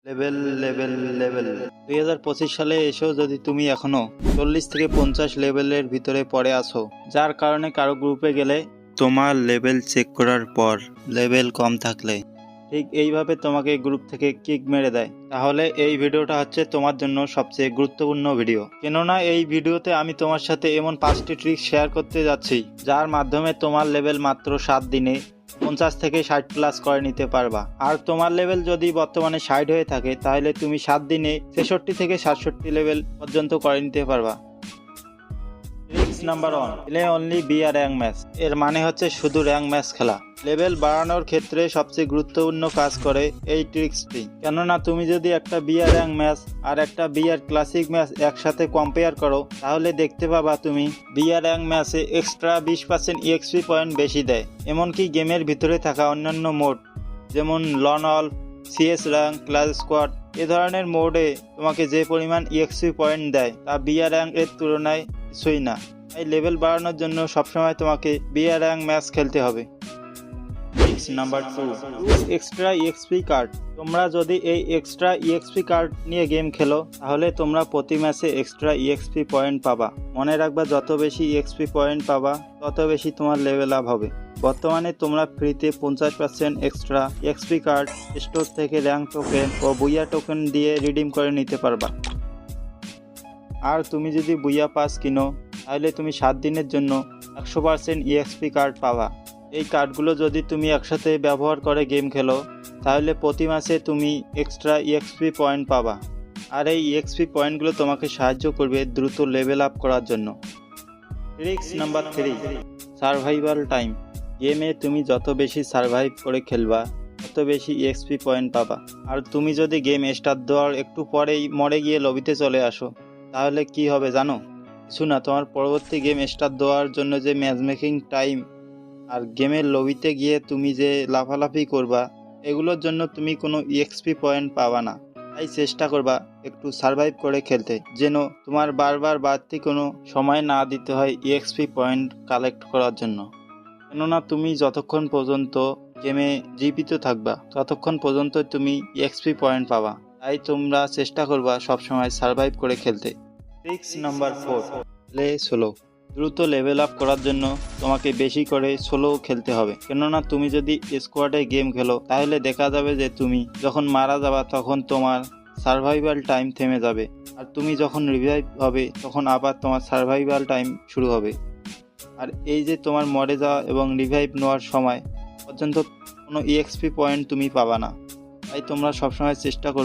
Level level level 2025 সালে এসেও যদি তুমি এখনো 40 থেকে 50 লেভেলের ভিতরে পড়ে আছো, যার কারণে কারো গ্রুপে গেলে তোমার লেভেল চেক করার পর লেভেল কম থাকলে ঠিক এইভাবে তোমাকে গ্রুপ থেকে কিক মেরে দেয়, তাহলে এই ভিডিওটা হচ্ছে তোমার জন্য সবচেয়ে গুরুত্বপূর্ণ ভিডিও। কেননা এই ভিডিওতে আমি তোমার সাথে এমন 5টি ট্রিক শেয়ার করতে যাচ্ছি যার মাধ্যমে তোমার লেভেল মাত্র 7 দিনে 50 থেকে 60 প্লাস করে নিতে পারবা। আর তোমার লেভেল যদি বর্তমানে 60 হয়ে থাকে তাহলে তুমি 7 দিনে 66 থেকে 67 লেভেল পর্যন্ত করে নিতে পারবা। Tricks number 1, play only BR rank match. এর মানে হচ্ছে শুধু র্যাঙ্ক ম্যাচ খেলা। লেভেল বাড়ানোর ক্ষেত্রে সবচেয়ে গুরুত্বপূর্ণ কাজ করে এই ট্রিক্সটি। কেননা তুমি যদি একটা বিআর র্যাঙ্ক ম্যাচ আর একটা বিআর ক্লাসিক ম্যাচ একসাথে কম্পেয়ার করো, তাহলে দেখতে পাবা তুমি বিআর র্যাঙ্ক ম্যাচে এক্সট্রা 20% EXP পয়েন্ট বেশি দেয়। এমনকি গেমের ভিতরে থাকা অন্যান্য মোড যেমন লন অল, সিএস র্যাঙ্ক, ক্লাস স্কোয়াড এ ধরনের মোডে তোমাকে যে পরিমাণ EXP পয়েন্ট দেয় তা বিআর র্যাঙ্ক এর তুলনায় কিছুই না। তাই লেভেল বাড়ানোর জন্য সবসময় তোমাকে বিআর র্যাঙ্ক ম্যাচ খেলতে হবে। Tricks number 2, extra EXP card. তোমরা যদি এই এক্সট্রা EXP কার্ড নিয়ে গেম খেলো তাহলে তোমরা প্রতি ম্যাচে এক্সট্রা EXP পয়েন্ট পাবা। মনে রাখবা, যত বেশি EXP পয়েন্ট পাবা তত বেশি তোমার লেভেল আপ হবে। বর্তমানে তোমরা ফ্রিতে 50% এক্সট্রা EXP কার্ড স্টোর থেকে র্যাঙ্ক টোকেন ও বুইয়া টোকেন দিয়ে রিডিম করে নিতে পারবা। আর তুমি যদি বুইয়া পাস কিনো তাহলে তুমি 7 দিনের জন্য 100% EXP কার্ড পাবা। এই কার্ডগুলো যদি তুমি একসাথে ব্যবহার করে গেম খেলো তাহলে প্রতি মাসে তুমি এক্সট্রা EXP পয়েন্ট পাবা। আর এই EXP পয়েন্টগুলো তোমাকে সাহায্য করবে দ্রুত লেভেল আপ করার জন্য। Tricks number 3, survival time. গেমে তুমি যত বেশি সার্ভাইভ করে খেলবা তত বেশি EXP পয়েন্ট পাবা। আর তুমি যদি গেম স্টার্ট দেওয়ার একটু পরেই মরে গিয়ে লবিতে চলে আসো তাহলে কি হবে জানো? শোনা, তোমার পরবর্তী গেম স্টার্ট দেওয়ার জন্য যে ম্যাচ মেকিং টাইম আর গেমের লবিতে গিয়ে তুমি যে লাফালাফি করবা এগুলোর জন্য তুমি কোনো EXP পয়েন্ট পাবা না। তাই চেষ্টা করবা একটু সার্ভাইভ করে খেলতে, যেন তোমার বারবার বাড়তি কোনো সময় না দিতে হয় EXP পয়েন্ট কালেক্ট করার জন্য। কেননা তুমি যতক্ষণ পর্যন্ত গেমে জীবিত থাকবা ততক্ষণ পর্যন্ত তুমি EXP পয়েন্ট পাবা। তাই তোমরা চেষ্টা করবা সবসময় সার্ভাইভ করে খেলতে। Tricks number 4, play solo. দ্রুত লেভেল আপ করার জন্য তোমাকে বেশি করে সোলো খেলতে হবে। কেননা তুমি যদি স্কোয়াডে গেম খেলো তাহলে দেখা যাবে যে তুমি যখন মারা যাবা তখন তোমার সার্ভাইভাল টাইম থেমে যাবে, আর তুমি যখন রিভাইভ হবে তখন আবার তোমার সার্ভাইভাল টাইম শুরু হবে। আর এই যে তোমার মরে যাওয়া এবং রিভাইভ নেওয়ার সময় পর্যন্ত কোনো EXP পয়েন্ট তুমি পাবা না। তাই তোমরা সবসময় চেষ্টা করবে